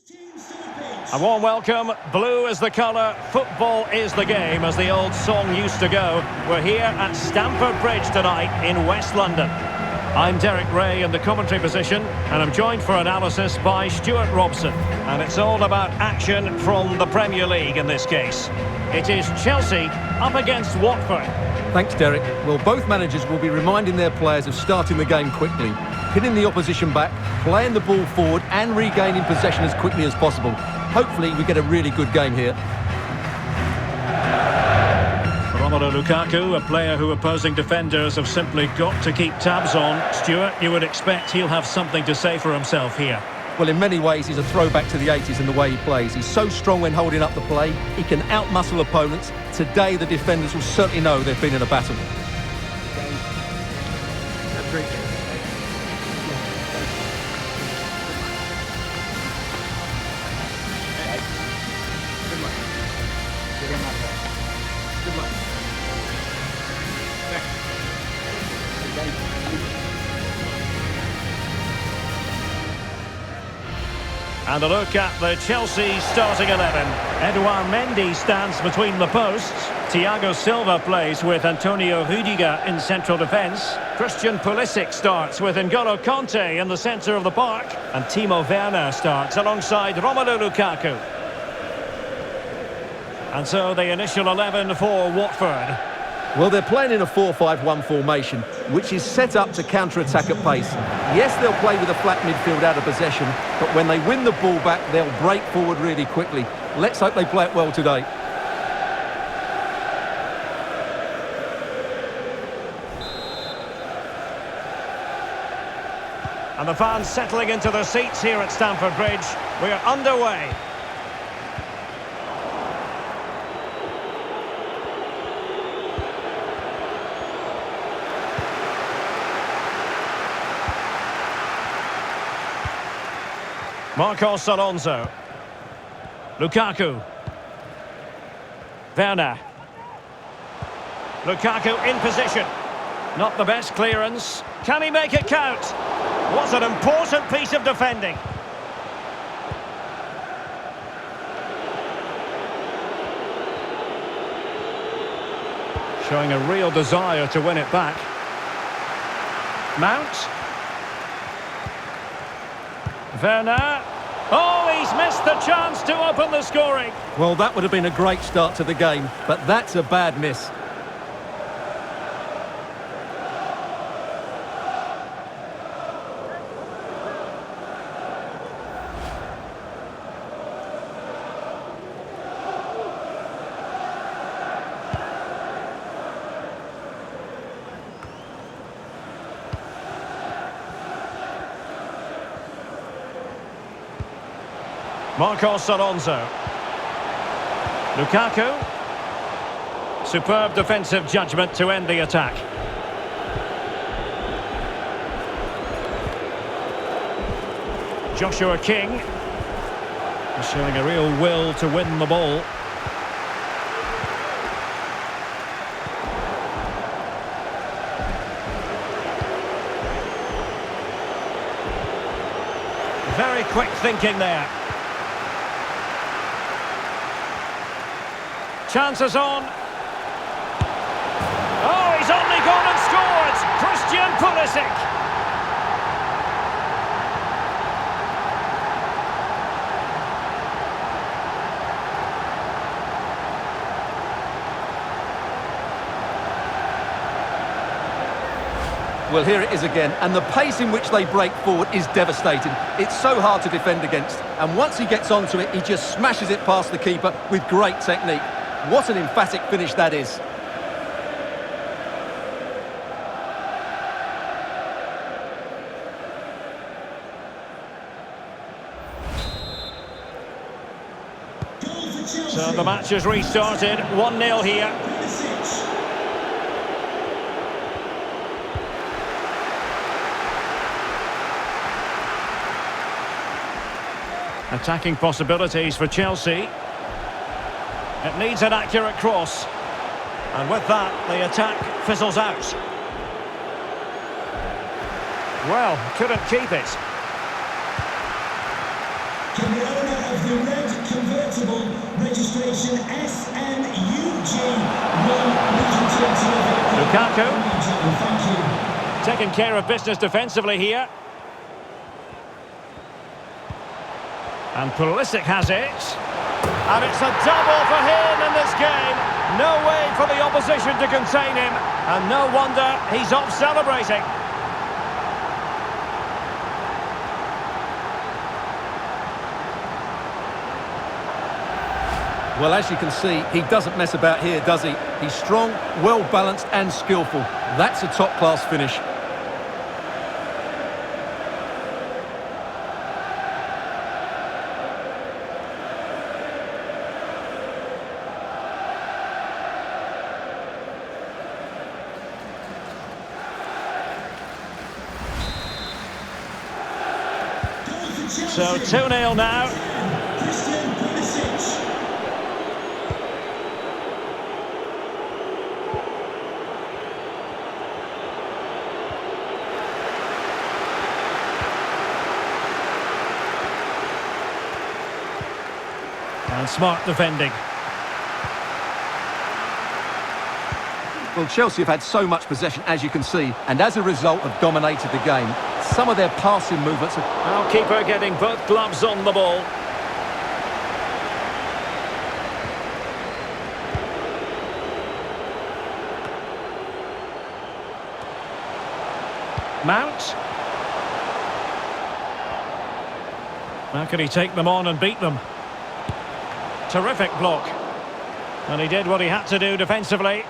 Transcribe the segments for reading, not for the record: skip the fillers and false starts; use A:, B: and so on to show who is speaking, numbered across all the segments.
A: A warm welcome. Blue is the colour, football is the game, as the old song used to go. We're here at Stamford Bridge tonight in West London. I'm Derek Ray in the commentary position, and I'm joined for analysis by Stuart Robson. And it's all about action from the Premier League in this case. It is Chelsea up against Watford.
B: Thanks, Derek. Well, both managers will be reminding their players of starting the game quickly, hitting the opposition back, playing the ball forward and regaining possession as quickly as possible. Hopefully we get a really good game here.
A: Romelu Lukaku, a player who opposing defenders have simply got to keep tabs on. Stuart, you would expect he'll have something to say for himself here.
B: Well, in many ways, he's a throwback to the 80s in the way he plays. He's so strong when holding up the play. He can outmuscle opponents. Today, the defenders will certainly know they've been in a battle.
A: And a look at the Chelsea starting 11. Edouard Mendy stands between the posts. Thiago Silva plays with Antonio Rudiger in central defence. Christian Pulisic starts with N'Golo Kanté in the centre of the park. And Timo Werner starts alongside Romelu Lukaku. And so the initial 11 for Watford.
B: Well, they're playing in a 4-5-1 formation, which is set up to counter-attack at pace. Yes, they'll play with a flat midfield out of possession, but when they win the ball back, they'll break forward really quickly. Let's hope they play it well today.
A: And the fans settling into their seats here at Stamford Bridge. We are underway. Marcos Alonso. Lukaku. Werner. Lukaku in position. Not the best clearance. Can he make it count? What an important piece of defending. Showing a real desire to win it back. Mount. Werner. Oh, he's missed the chance to open the scoring.
B: Well, that would have been a great start to the game, but that's a bad miss.
A: Marcos Alonso. Lukaku. Superb defensive judgment to end the attack. Joshua King. Showing a real will to win the ball. Very quick thinking there. Chances on. Oh, he's only gone and scored! Christian Pulisic.
B: Well, here it is again, and the pace in which they break forward is devastating. It's so hard to defend against, and once he gets onto it, he just smashes it past the keeper with great technique. What an emphatic finish that is.
A: So the match has restarted, 1-0 here. Attacking possibilities for Chelsea. It needs an accurate cross. And with that, the attack fizzles out. Well, couldn't keep it.
C: the red convertible registration SNUG 120.
A: Lukaku.
C: Thank you.
A: Taking care of business defensively here. And Pulisic has it. And it's a double for him in this game. No way for the opposition to contain him. And no wonder he's off celebrating.
B: Well, as you can see, he doesn't mess about here, does he? He's strong, well-balanced and skillful. That's a top-class finish.
A: So 2-0 now. And smart defending.
B: Well, Chelsea have had so much possession, as you can see, and as a result have dominated the game. Some of their passing movements have...
A: Our keeper getting both gloves on the ball. Mount. How can he take them on and beat them? Terrific block. And he did what he had to do defensively.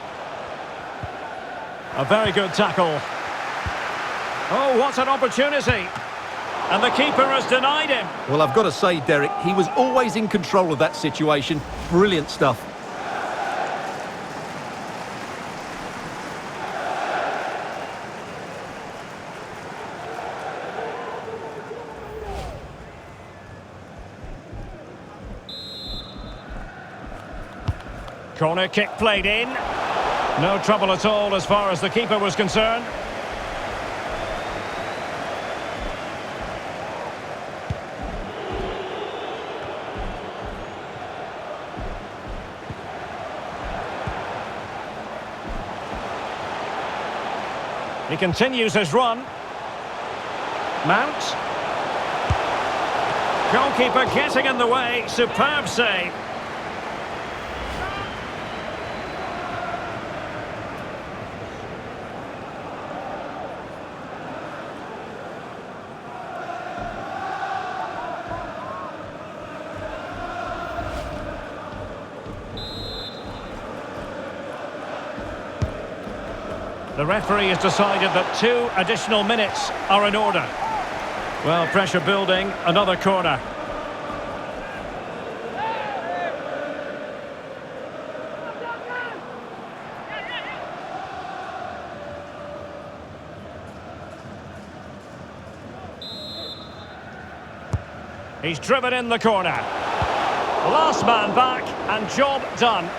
A: A very good tackle. Oh, what an opportunity. And the keeper has denied him.
B: Well, I've got to say, Derek, he was always in control of that situation. Brilliant stuff.
A: Corner kick played in. No trouble at all as far as the keeper was concerned. He continues his run. Mount. Goalkeeper getting in the way. Superb save. The referee has decided that 2 additional minutes are in order. Well, pressure building, another corner. He's driven in the corner. Last man back and job done.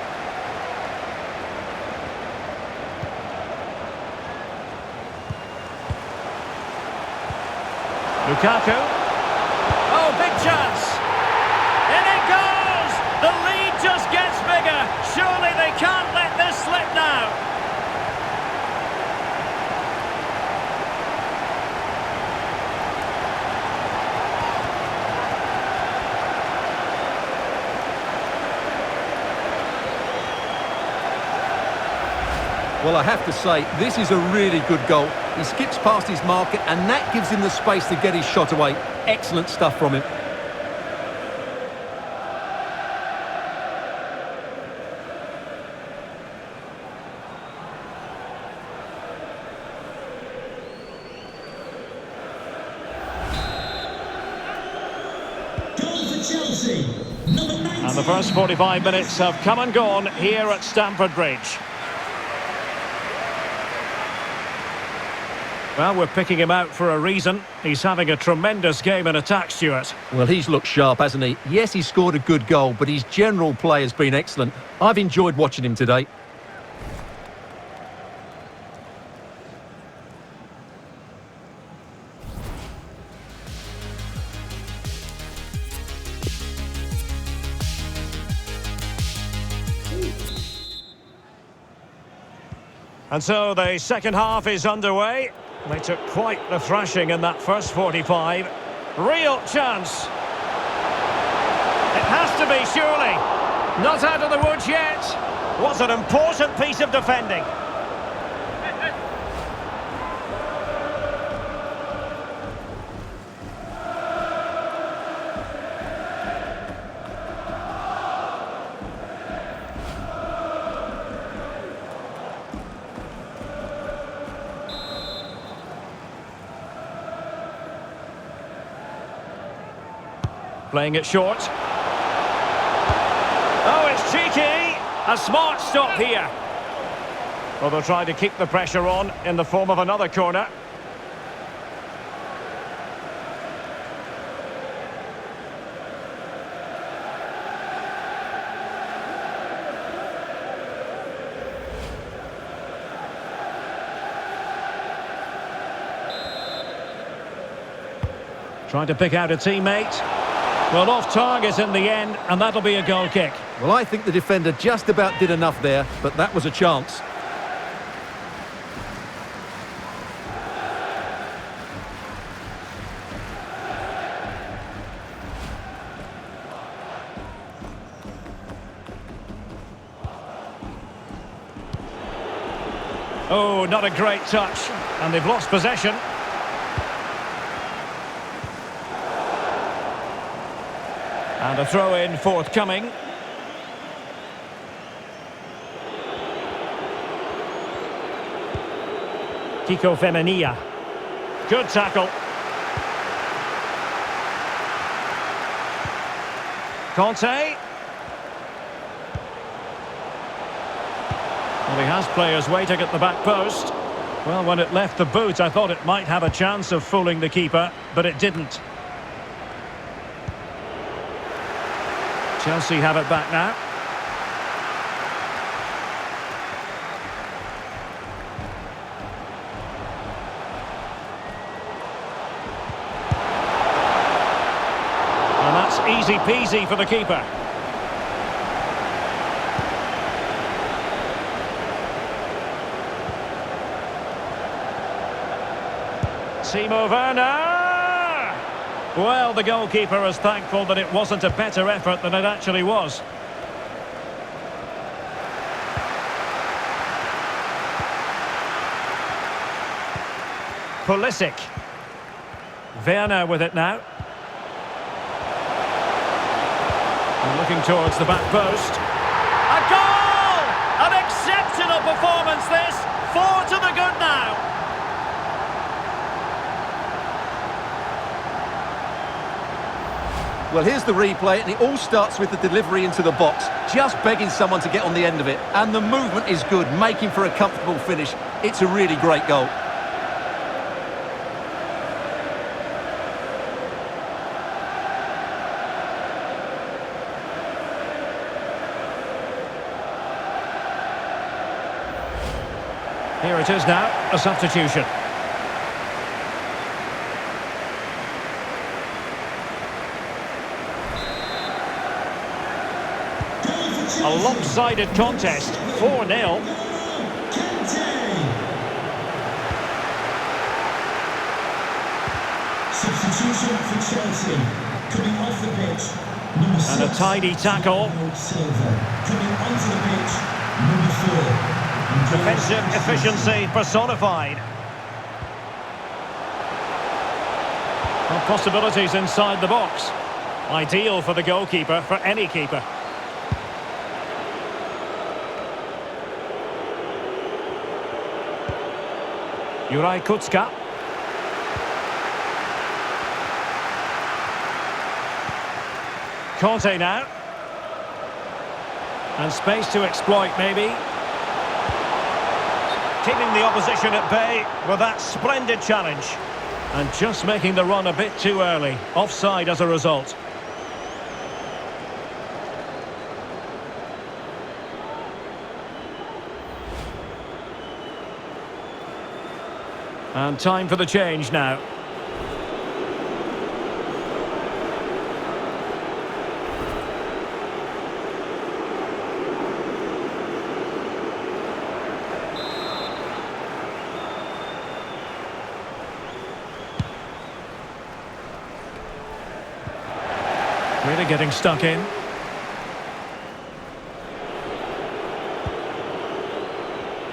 A: Lukaku. Oh, big chance. In it goes! The lead just gets bigger. Surely they can't let this slip now.
B: Well, I have to say, this is a really good goal. He skips past his marker, and that gives him the space to get his shot away. Excellent stuff from him.
C: Goal for Chelsea, number 19.
A: And the first 45 minutes have come and gone here at Stamford Bridge. Well, we're picking him out for a reason. He's having a tremendous game in attack, Stuart.
B: Well, he's looked sharp, hasn't he? Yes, he scored a good goal, but his general play has been excellent. I've enjoyed watching him today.
A: And so the second half is underway. They took quite the thrashing in that first 45. Real chance. It has to be, surely. Not out of the woods yet. Was an important piece of defending. Playing it short. Oh, it's cheeky! A smart stop here. Well, they'll try to keep the pressure on in the form of another corner. Trying to pick out a teammate. Well, off target in the end, and that'll be a goal kick.
B: Well, I think the defender just about did enough there, but that was a chance.
A: Oh, not a great touch, and they've lost possession. And a throw-in forthcoming. Kiko Femenia. Good tackle. Conte. Well, he has players waiting at the back post. Well, when it left the boot, I thought it might have a chance of fooling the keeper, but it didn't. Chelsea have it back now. And that's easy peasy for the keeper. Timo Werner! Well, the goalkeeper is thankful that it wasn't a better effort than it actually was. Pulisic. Werner with it now. And looking towards the back post. A goal! An exceptional performance this. 4 to the good now.
B: Well, here's the replay, and it all starts with the delivery into the box. Just begging someone to get on the end of it. And the movement is good, making for a comfortable finish. It's a really great goal.
A: Here it is now, a substitution. A lopsided contest, 4-0.
C: Substitution for Chelsea. Coming off the pitch, number 6.
A: And a tidy tackle.
C: Silva. Coming onto the pitch, number 4.
A: Defensive efficiency personified. Well, possibilities inside the box. Ideal for the goalkeeper, for any keeper. Juraj Kucka. Conte now. And space to exploit, maybe. Keeping the opposition at bay with that splendid challenge. And just making the run a bit too early. Offside as a result. And time for the change now. Really getting stuck in.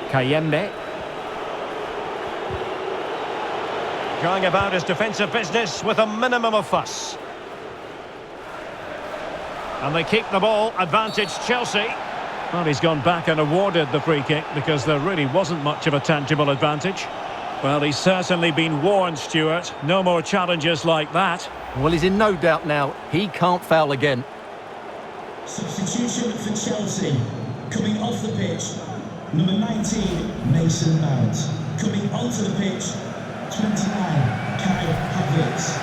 A: Kayembe. Going about his defensive business with a minimum of fuss. And they keep the ball, advantage Chelsea. Well, he's gone back and awarded the free kick because there really wasn't much of a tangible advantage. Well, he's certainly been warned, Stuart. No more challenges like that.
B: Well, he's in no doubt now. He can't foul again.
C: Substitution for Chelsea. Coming off the pitch, number 19, Mason Mount. Coming onto the pitch, 29, Kai Havertz.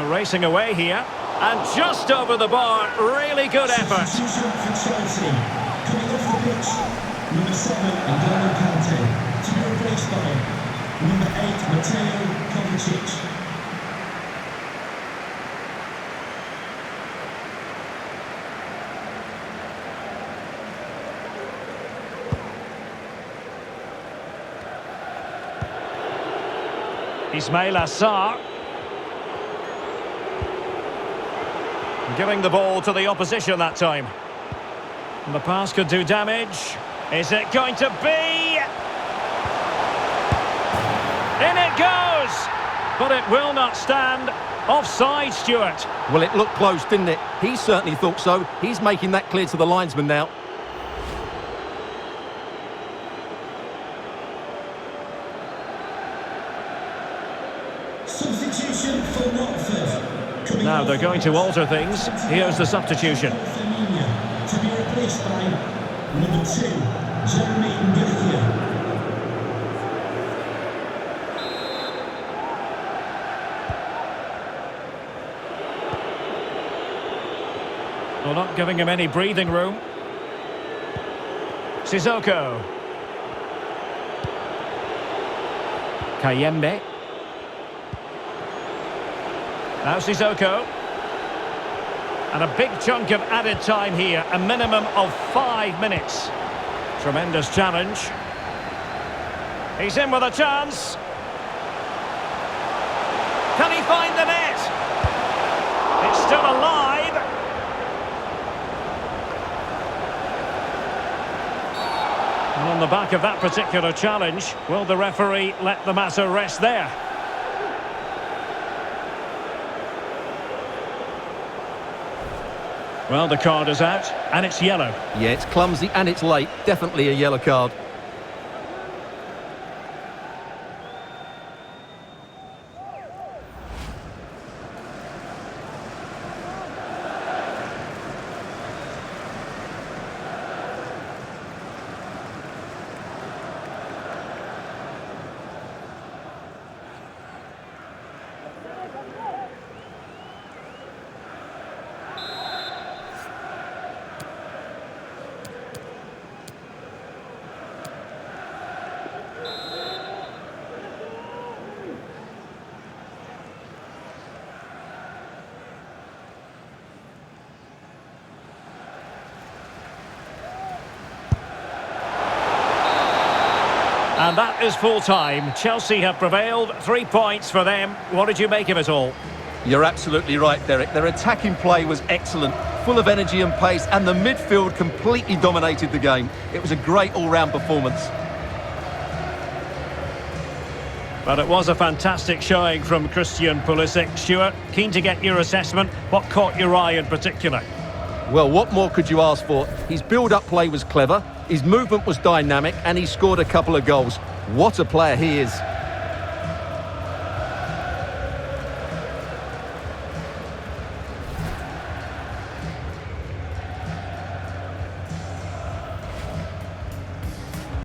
A: Racing away here, and just over the bar, really good effort.
C: Substitution for Chelsea. Coming off the pitch, number 7, N'Golo Kante. To be replaced by number 8, Mateo Kovacic.
A: Ismail Assar. Giving the ball to the opposition that time. And the pass could do damage. Is it going to be? In it goes! But it will not stand. Offside, Stuart.
B: Well, it looked close, didn't it? He certainly thought so. He's making that clear to the linesman now.
C: Substitution for Watford.
A: Now they're going to alter things. Here's the substitution.
C: To be replaced by number 2, Jeremy Ngakia.
A: Well, not giving him any breathing room. Sissoko. Kayembe. Now Sissoko. And a big chunk of added time here, a minimum of 5 minutes. Tremendous challenge. He's in with a chance. Can he find the net? It's still alive. And on the back of that particular challenge, will the referee let the matter rest there? Well, the card is out, and it's yellow.
B: Yeah, it's clumsy and it's late. Definitely a yellow card.
A: And that is full-time. Chelsea have prevailed. 3 points for them. What did you make of it all?
B: You're absolutely right, Derek. Their attacking play was excellent, full of energy and pace, and the midfield completely dominated the game. It was a great all-round performance.
A: But it was a fantastic showing from Christian Pulisic. Stuart, keen to get your assessment. What caught your eye in particular?
B: Well, what more could you ask for? His build-up play was clever, his movement was dynamic, and he scored a couple of goals. What a player he is.